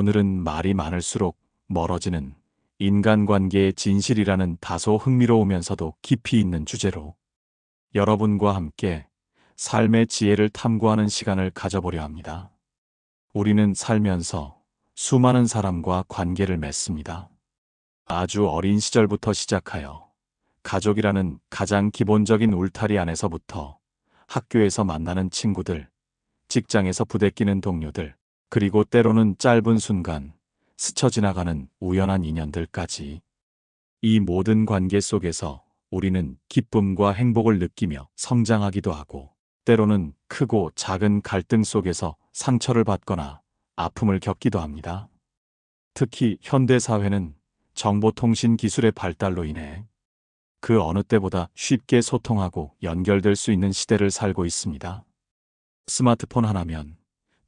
오늘은 말이 많을수록 멀어지는 인간관계의 진실이라는 다소 흥미로우면서도 깊이 있는 주제로 여러분과 함께 삶의 지혜를 탐구하는 시간을 가져보려 합니다. 우리는 살면서 수많은 사람과 관계를 맺습니다. 아주 어린 시절부터 시작하여 가족이라는 가장 기본적인 울타리 안에서부터 학교에서 만나는 친구들, 직장에서 부대끼는 동료들, 그리고 때로는 짧은 순간 스쳐 지나가는 우연한 인연들까지 이 모든 관계 속에서 우리는 기쁨과 행복을 느끼며 성장하기도 하고 때로는 크고 작은 갈등 속에서 상처를 받거나 아픔을 겪기도 합니다. 특히 현대사회는 정보통신 기술의 발달로 인해 그 어느 때보다 쉽게 소통하고 연결될 수 있는 시대를 살고 있습니다. 스마트폰 하나면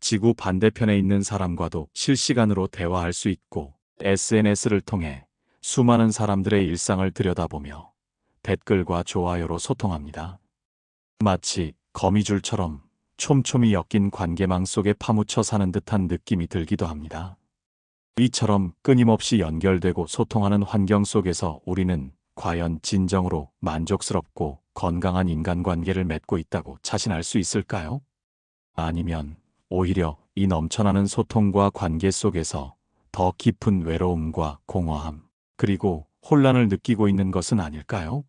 지구 반대편에 있는 사람과도 실시간으로 대화할 수 있고 SNS를 통해 수많은 사람들의 일상을 들여다보며 댓글과 좋아요로 소통합니다. 마치 거미줄처럼 촘촘히 엮인 관계망 속에 파묻혀 사는 듯한 느낌이 들기도 합니다. 이처럼 끊임없이 연결되고 소통하는 환경 속에서 우리는 과연 진정으로 만족스럽고 건강한 인간관계를 맺고 있다고 자신할 수 있을까요? 아니면 오히려 이 넘쳐나는 소통과 관계 속에서 더 깊은 외로움과 공허함, 그리고 혼란을 느끼고 있는 것은 아닐까요?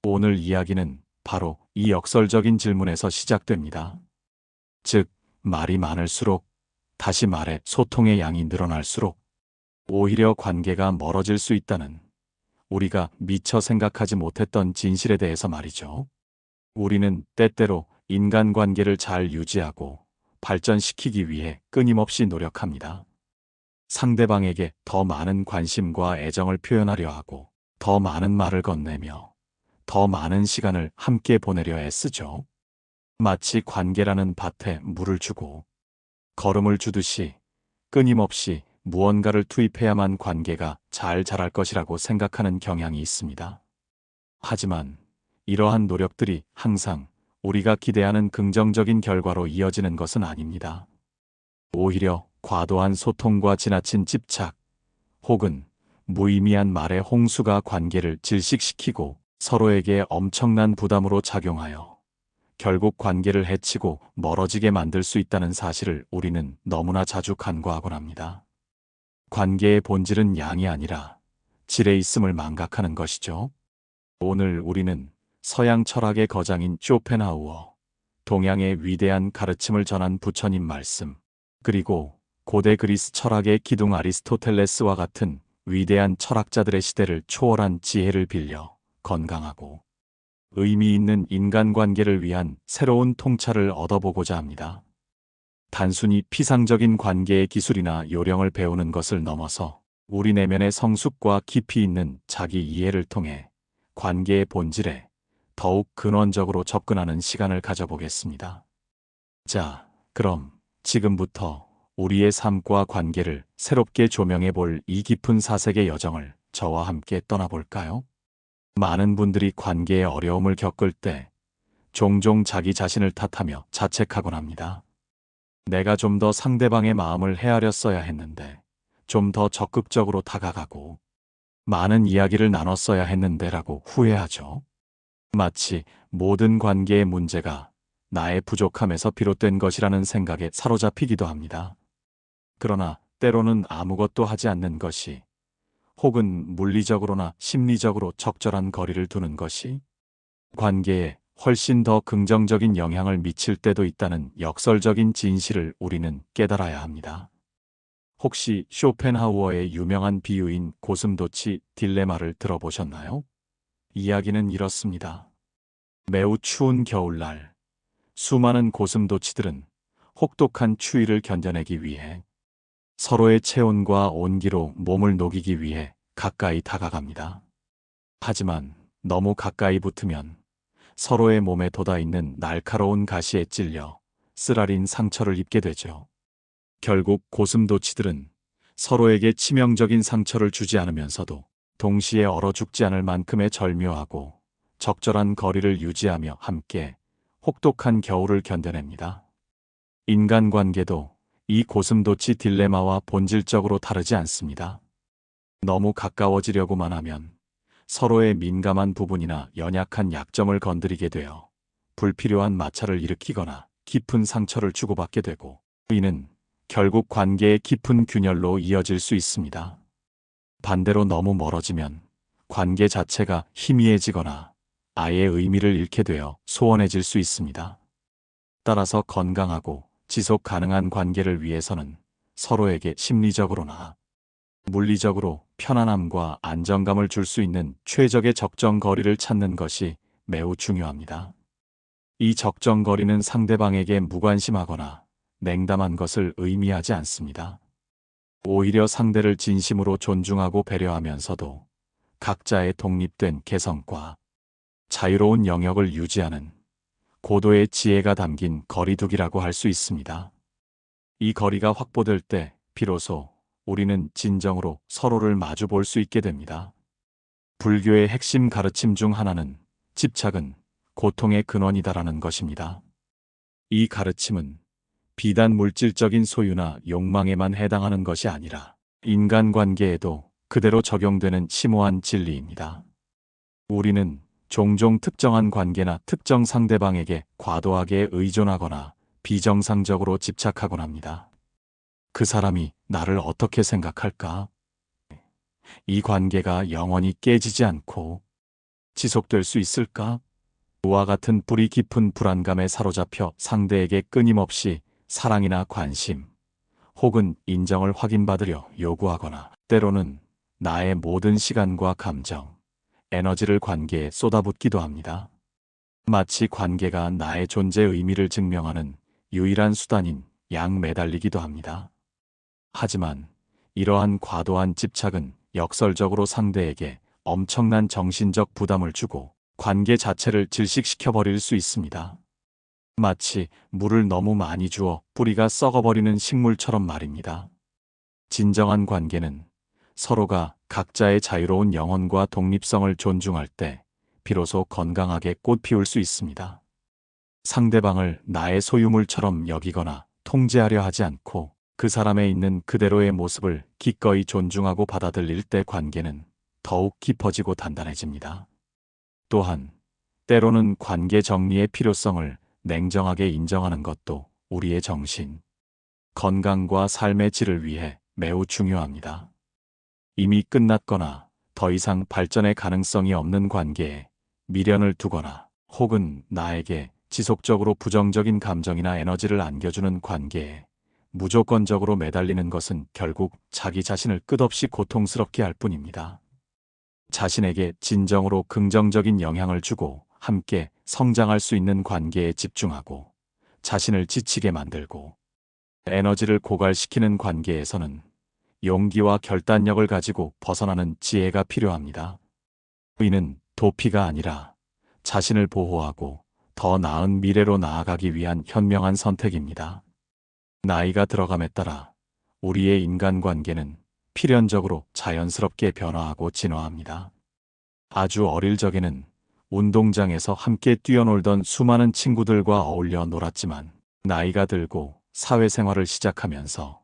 오늘 이야기는 바로 이 역설적인 질문에서 시작됩니다. 즉, 말이 많을수록, 다시 말해 소통의 양이 늘어날수록 오히려 관계가 멀어질 수 있다는 우리가 미처 생각하지 못했던 진실에 대해서 말이죠. 우리는 때때로 인간관계를 잘 유지하고 발전시키기 위해 끊임없이 노력합니다. 상대방에게 더 많은 관심과 애정을 표현하려 하고 더 많은 말을 건네며 더 많은 시간을 함께 보내려 애쓰죠. 마치 관계라는 밭에 물을 주고 거름을 주듯이 끊임없이 무언가를 투입해야만 관계가 잘 자랄 것이라고 생각하는 경향이 있습니다. 하지만 이러한 노력들이 항상 우리가 기대하는 긍정적인 결과로 이어지는 것은 아닙니다. 오히려 과도한 소통과 지나친 집착, 혹은 무의미한 말의 홍수가 관계를 질식시키고 서로에게 엄청난 부담으로 작용하여 결국 관계를 해치고 멀어지게 만들 수 있다는 사실을 우리는 너무나 자주 간과하곤 합니다. 관계의 본질은 양이 아니라 질에 있음을 망각하는 것이죠. 오늘 우리는 서양 철학의 거장인 쇼펜하우어, 동양의 위대한 가르침을 전한 부처님 말씀, 그리고 고대 그리스 철학의 기둥 아리스토텔레스와 같은 위대한 철학자들의 시대를 초월한 지혜를 빌려 건강하고 의미 있는 인간관계를 위한 새로운 통찰을 얻어보고자 합니다. 단순히 피상적인 관계의 기술이나 요령을 배우는 것을 넘어서 우리 내면의 성숙과 깊이 있는 자기 이해를 통해 관계의 본질에 더욱 근원적으로 접근하는 시간을 가져보겠습니다. 자, 그럼 지금부터 우리의 삶과 관계를 새롭게 조명해 볼 이 깊은 사색의 여정을 저와 함께 떠나볼까요? 많은 분들이 관계의 어려움을 겪을 때 종종 자기 자신을 탓하며 자책하곤 합니다. 내가 좀 더 상대방의 마음을 헤아렸어야 했는데, 좀 더 적극적으로 다가가고 많은 이야기를 나눴어야 했는데라고 후회하죠. 마치 모든 관계의 문제가 나의 부족함에서 비롯된 것이라는 생각에 사로잡히기도 합니다. 그러나 때로는 아무것도 하지 않는 것이, 혹은 물리적으로나 심리적으로 적절한 거리를 두는 것이 관계에 훨씬 더 긍정적인 영향을 미칠 때도 있다는 역설적인 진실을 우리는 깨달아야 합니다. 혹시 쇼펜하우어의 유명한 비유인 고슴도치 딜레마를 들어보셨나요? 이야기는 이렇습니다. 매우 추운 겨울날, 수많은 고슴도치들은 혹독한 추위를 견뎌내기 위해 서로의 체온과 온기로 몸을 녹이기 위해 가까이 다가갑니다. 하지만 너무 가까이 붙으면 서로의 몸에 돋아있는 날카로운 가시에 찔려 쓰라린 상처를 입게 되죠. 결국 고슴도치들은 서로에게 치명적인 상처를 주지 않으면서도 동시에 얼어 죽지 않을 만큼의 절묘하고 적절한 거리를 유지하며 함께 혹독한 겨울을 견뎌냅니다. 인간관계도 이 고슴도치 딜레마와 본질적으로 다르지 않습니다. 너무 가까워지려고만 하면 서로의 민감한 부분이나 연약한 약점을 건드리게 되어 불필요한 마찰을 일으키거나 깊은 상처를 주고받게 되고, 이는 결국 관계의 깊은 균열로 이어질 수 있습니다. 반대로 너무 멀어지면 관계 자체가 희미해지거나 아예 의미를 잃게 되어 소원해질 수 있습니다. 따라서 건강하고 지속 가능한 관계를 위해서는 서로에게 심리적으로나 물리적으로 편안함과 안정감을 줄 수 있는 최적의 적정거리를 찾는 것이 매우 중요합니다. 이 적정거리는 상대방에게 무관심하거나 냉담한 것을 의미하지 않습니다. 오히려 상대를 진심으로 존중하고 배려하면서도 각자의 독립된 개성과 자유로운 영역을 유지하는 고도의 지혜가 담긴 거리두기라고 할 수 있습니다. 이 거리가 확보될 때 비로소 우리는 진정으로 서로를 마주 볼 수 있게 됩니다. 불교의 핵심 가르침 중 하나는 집착은 고통의 근원이다라는 것입니다. 이 가르침은 비단 물질적인 소유나 욕망에만 해당하는 것이 아니라 인간관계에도 그대로 적용되는 심오한 진리입니다. 우리는 종종 특정한 관계나 특정 상대방에게 과도하게 의존하거나 비정상적으로 집착하곤 합니다. 그 사람이 나를 어떻게 생각할까? 이 관계가 영원히 깨지지 않고 지속될 수 있을까? 와 같은 뿌리 깊은 불안감에 사로잡혀 상대에게 끊임없이 사랑이나 관심, 혹은 인정을 확인받으려 요구하거나, 때로는 나의 모든 시간과 감정, 에너지를 관계에 쏟아붓기도 합니다. 마치 관계가 나의 존재 의미를 증명하는 유일한 수단인 양 매달리기도 합니다. 하지만 이러한 과도한 집착은 역설적으로 상대에게 엄청난 정신적 부담을 주고 관계 자체를 질식시켜버릴 수 있습니다. 마치 물을 너무 많이 주어 뿌리가 썩어버리는 식물처럼 말입니다. 진정한 관계는 서로가 각자의 자유로운 영혼과 독립성을 존중할 때 비로소 건강하게 꽃 피울 수 있습니다. 상대방을 나의 소유물처럼 여기거나 통제하려 하지 않고 그 사람에 있는 그대로의 모습을 기꺼이 존중하고 받아들일 때 관계는 더욱 깊어지고 단단해집니다. 또한 때로는 관계 정리의 필요성을 냉정하게 인정하는 것도 우리의 정신, 건강과 삶의 질을 위해 매우 중요합니다. 이미 끝났거나 더 이상 발전의 가능성이 없는 관계에 미련을 두거나 혹은 나에게 지속적으로 부정적인 감정이나 에너지를 안겨주는 관계에 무조건적으로 매달리는 것은 결국 자기 자신을 끝없이 고통스럽게 할 뿐입니다. 자신에게 진정으로 긍정적인 영향을 주고 함께 성장할 수 있는 관계에 집중하고 자신을 지치게 만들고 에너지를 고갈시키는 관계에서는 용기와 결단력을 가지고 벗어나는 지혜가 필요합니다. 이는 도피가 아니라 자신을 보호하고 더 나은 미래로 나아가기 위한 현명한 선택입니다. 나이가 들어감에 따라 우리의 인간관계는 필연적으로 자연스럽게 변화하고 진화합니다. 아주 어릴 적에는 운동장에서 함께 뛰어놀던 수많은 친구들과 어울려 놀았지만 나이가 들고 사회생활을 시작하면서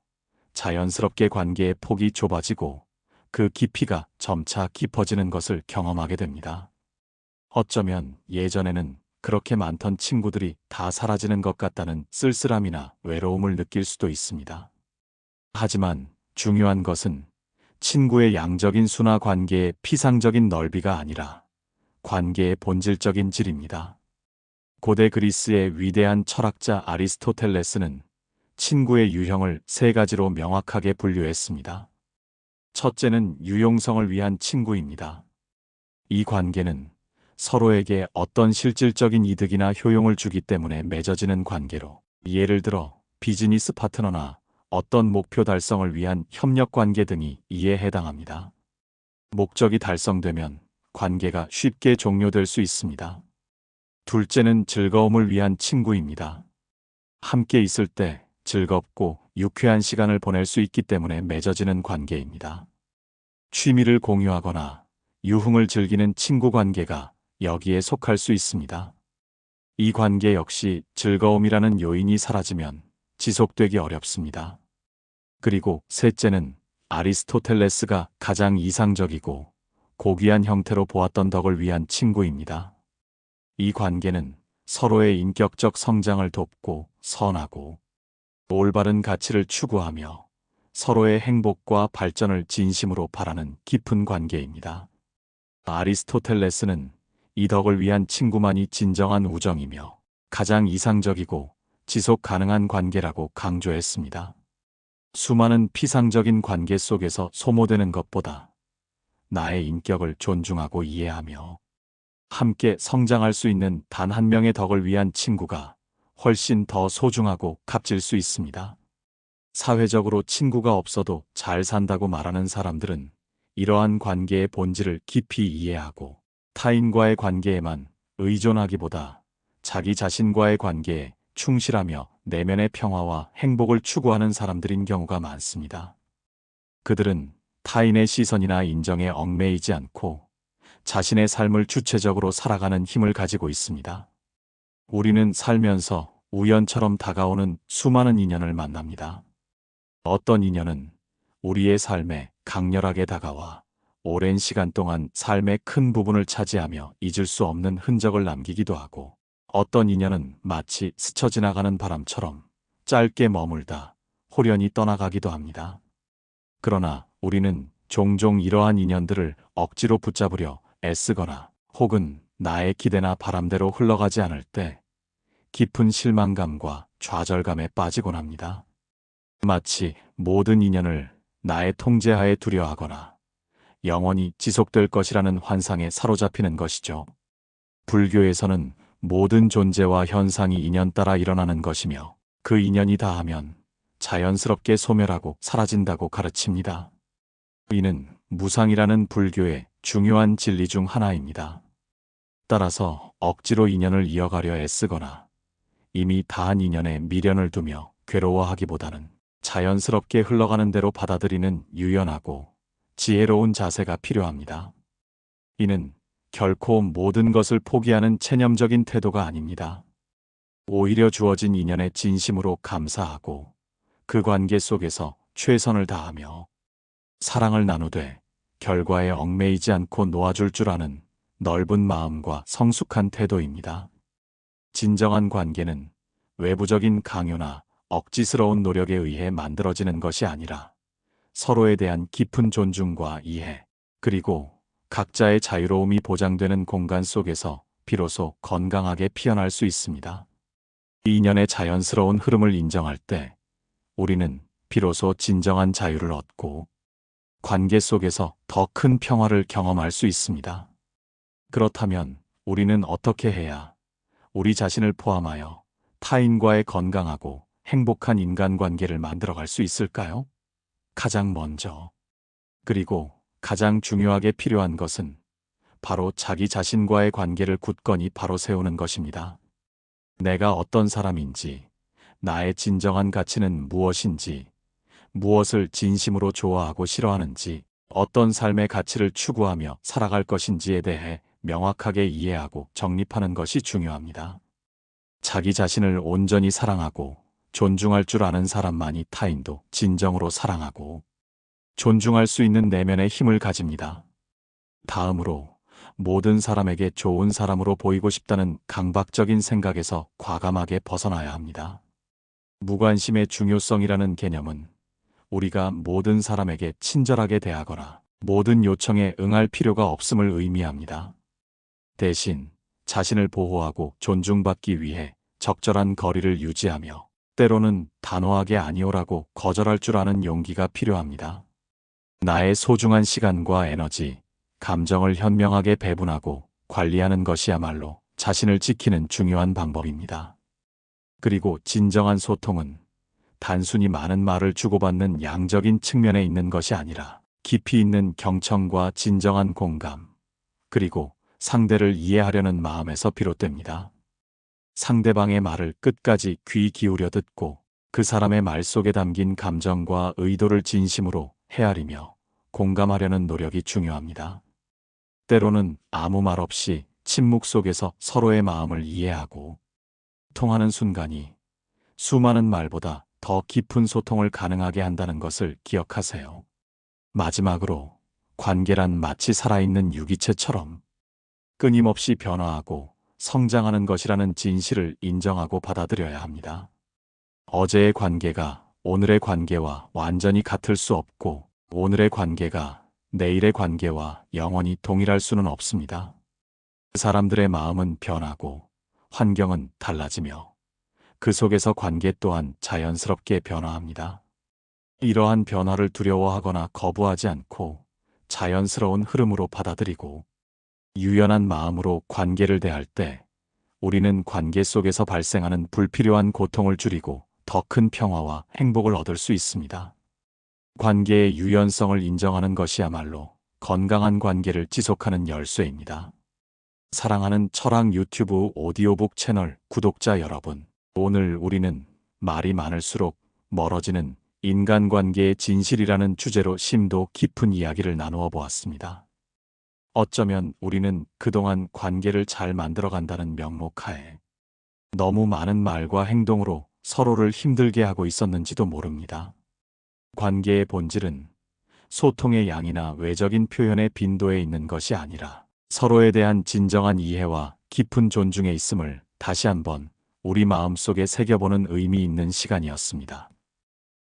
자연스럽게 관계의 폭이 좁아지고 그 깊이가 점차 깊어지는 것을 경험하게 됩니다. 어쩌면 예전에는 그렇게 많던 친구들이 다 사라지는 것 같다는 쓸쓸함이나 외로움을 느낄 수도 있습니다. 하지만 중요한 것은 친구의 양적인 수나 관계의 피상적인 넓이가 아니라 관계의 본질적인 질입니다. 고대 그리스의 위대한 철학자 아리스토텔레스는 친구의 유형을 세 가지로 명확하게 분류했습니다. 첫째는 유용성을 위한 친구입니다. 이 관계는 서로에게 어떤 실질적인 이득이나 효용을 주기 때문에 맺어지는 관계로, 예를 들어 비즈니스 파트너나 어떤 목표 달성을 위한 협력 관계 등이 이에 해당합니다. 목적이 달성되면 관계가 쉽게 종료될 수 있습니다. 둘째는 즐거움을 위한 친구입니다. 함께 있을 때 즐겁고 유쾌한 시간을 보낼 수 있기 때문에 맺어지는 관계입니다. 취미를 공유하거나 유흥을 즐기는 친구 관계가 여기에 속할 수 있습니다. 이 관계 역시 즐거움이라는 요인이 사라지면 지속되기 어렵습니다. 그리고 셋째는 아리스토텔레스가 가장 이상적이고 고귀한 형태로 보았던 덕을 위한 친구입니다. 이 관계는 서로의 인격적 성장을 돕고 선하고 올바른 가치를 추구하며 서로의 행복과 발전을 진심으로 바라는 깊은 관계입니다. 아리스토텔레스는 이 덕을 위한 친구만이 진정한 우정이며 가장 이상적이고 지속 가능한 관계라고 강조했습니다. 수많은 피상적인 관계 속에서 소모되는 것보다 나의 인격을 존중하고 이해하며 함께 성장할 수 있는 단 한 명의 덕을 위한 친구가 훨씬 더 소중하고 값질 수 있습니다. 사회적으로 친구가 없어도 잘 산다고 말하는 사람들은 이러한 관계의 본질을 깊이 이해하고 타인과의 관계에만 의존하기보다 자기 자신과의 관계에 충실하며 내면의 평화와 행복을 추구하는 사람들인 경우가 많습니다. 그들은 타인의 시선이나 인정에 얽매이지 않고 자신의 삶을 주체적으로 살아가는 힘을 가지고 있습니다. 우리는 살면서 우연처럼 다가오는 수많은 인연을 만납니다. 어떤 인연은 우리의 삶에 강렬하게 다가와 오랜 시간 동안 삶의 큰 부분을 차지하며 잊을 수 없는 흔적을 남기기도 하고, 어떤 인연은 마치 스쳐 지나가는 바람처럼 짧게 머물다 호련히 떠나가기도 합니다. 그러나 우리는 종종 이러한 인연들을 억지로 붙잡으려 애쓰거나 혹은 나의 기대나 바람대로 흘러가지 않을 때 깊은 실망감과 좌절감에 빠지곤 합니다. 마치 모든 인연을 나의 통제하에 두려워하거나 영원히 지속될 것이라는 환상에 사로잡히는 것이죠. 불교에서는 모든 존재와 현상이 인연 따라 일어나는 것이며 그 인연이 다하면 자연스럽게 소멸하고 사라진다고 가르칩니다. 이는 무상이라는 불교의 중요한 진리 중 하나입니다. 따라서 억지로 인연을 이어가려 애쓰거나 이미 다한 인연에 미련을 두며 괴로워하기보다는 자연스럽게 흘러가는 대로 받아들이는 유연하고 지혜로운 자세가 필요합니다. 이는 결코 모든 것을 포기하는 체념적인 태도가 아닙니다. 오히려 주어진 인연에 진심으로 감사하고 그 관계 속에서 최선을 다하며 사랑을 나누되 결과에 얽매이지 않고 놓아줄 줄 아는 넓은 마음과 성숙한 태도입니다. 진정한 관계는 외부적인 강요나 억지스러운 노력에 의해 만들어지는 것이 아니라 서로에 대한 깊은 존중과 이해, 그리고 각자의 자유로움이 보장되는 공간 속에서 비로소 건강하게 피어날 수 있습니다. 이 인연의 자연스러운 흐름을 인정할 때 우리는 비로소 진정한 자유를 얻고 관계 속에서 더 큰 평화를 경험할 수 있습니다. 그렇다면 우리는 어떻게 해야 우리 자신을 포함하여 타인과의 건강하고 행복한 인간관계를 만들어갈 수 있을까요? 가장 먼저, 그리고 가장 중요하게 필요한 것은 바로 자기 자신과의 관계를 굳건히 바로 세우는 것입니다. 내가 어떤 사람인지, 나의 진정한 가치는 무엇인지, 무엇을 진심으로 좋아하고 싫어하는지, 어떤 삶의 가치를 추구하며 살아갈 것인지에 대해 명확하게 이해하고 정립하는 것이 중요합니다. 자기 자신을 온전히 사랑하고 존중할 줄 아는 사람만이 타인도 진정으로 사랑하고 존중할 수 있는 내면의 힘을 가집니다. 다음으로 모든 사람에게 좋은 사람으로 보이고 싶다는 강박적인 생각에서 과감하게 벗어나야 합니다. 무관심의 중요성이라는 개념은 우리가 모든 사람에게 친절하게 대하거나 모든 요청에 응할 필요가 없음을 의미합니다. 대신 자신을 보호하고 존중받기 위해 적절한 거리를 유지하며 때로는 단호하게 아니오라고 거절할 줄 아는 용기가 필요합니다. 나의 소중한 시간과 에너지, 감정을 현명하게 배분하고 관리하는 것이야말로 자신을 지키는 중요한 방법입니다. 그리고 진정한 소통은 단순히 많은 말을 주고받는 양적인 측면에 있는 것이 아니라 깊이 있는 경청과 진정한 공감, 그리고 상대를 이해하려는 마음에서 비롯됩니다. 상대방의 말을 끝까지 귀 기울여 듣고 그 사람의 말 속에 담긴 감정과 의도를 진심으로 헤아리며 공감하려는 노력이 중요합니다. 때로는 아무 말 없이 침묵 속에서 서로의 마음을 이해하고 통하는 순간이 수많은 말보다 더 깊은 소통을 가능하게 한다는 것을 기억하세요. 마지막으로, 관계란 마치 살아있는 유기체처럼 끊임없이 변화하고 성장하는 것이라는 진실을 인정하고 받아들여야 합니다. 어제의 관계가 오늘의 관계와 완전히 같을 수 없고, 오늘의 관계가 내일의 관계와 영원히 동일할 수는 없습니다. 사람들의 마음은 변하고 환경은 달라지며 그 속에서 관계 또한 자연스럽게 변화합니다. 이러한 변화를 두려워하거나 거부하지 않고 자연스러운 흐름으로 받아들이고 유연한 마음으로 관계를 대할 때 우리는 관계 속에서 발생하는 불필요한 고통을 줄이고 더 큰 평화와 행복을 얻을 수 있습니다. 관계의 유연성을 인정하는 것이야말로 건강한 관계를 지속하는 열쇠입니다. 사랑하는 철학 유튜브 오디오북 채널 구독자 여러분, 오늘 우리는 말이 많을수록 멀어지는 인간관계의 진실이라는 주제로 심도 깊은 이야기를 나누어 보았습니다. 어쩌면 우리는 그동안 관계를 잘 만들어간다는 명목하에 너무 많은 말과 행동으로 서로를 힘들게 하고 있었는지도 모릅니다. 관계의 본질은 소통의 양이나 외적인 표현의 빈도에 있는 것이 아니라 서로에 대한 진정한 이해와 깊은 존중에 있음을 다시 한번 우리 마음속에 새겨보는 의미 있는 시간이었습니다.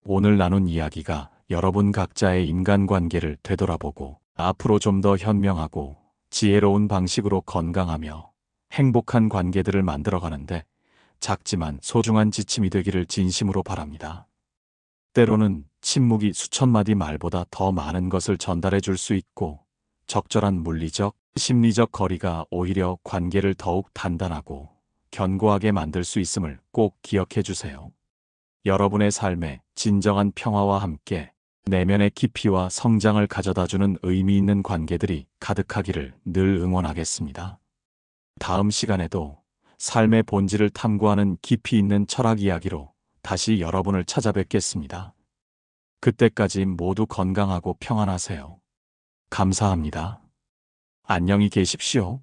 오늘 나눈 이야기가 여러분 각자의 인간관계를 되돌아보고 앞으로 좀 더 현명하고 지혜로운 방식으로 건강하며 행복한 관계들을 만들어가는데 작지만 소중한 지침이 되기를 진심으로 바랍니다. 때로는 침묵이 수천 마디 말보다 더 많은 것을 전달해 줄 수 있고, 적절한 물리적, 심리적 거리가 오히려 관계를 더욱 단단하고 견고하게 만들 수 있음을 꼭 기억해 주세요. 여러분의 삶에 진정한 평화와 함께 내면의 깊이와 성장을 가져다주는 의미 있는 관계들이 가득하기를 늘 응원하겠습니다. 다음 시간에도 삶의 본질을 탐구하는 깊이 있는 철학 이야기로 다시 여러분을 찾아뵙겠습니다. 그때까지 모두 건강하고 평안하세요. 감사합니다. 안녕히 계십시오.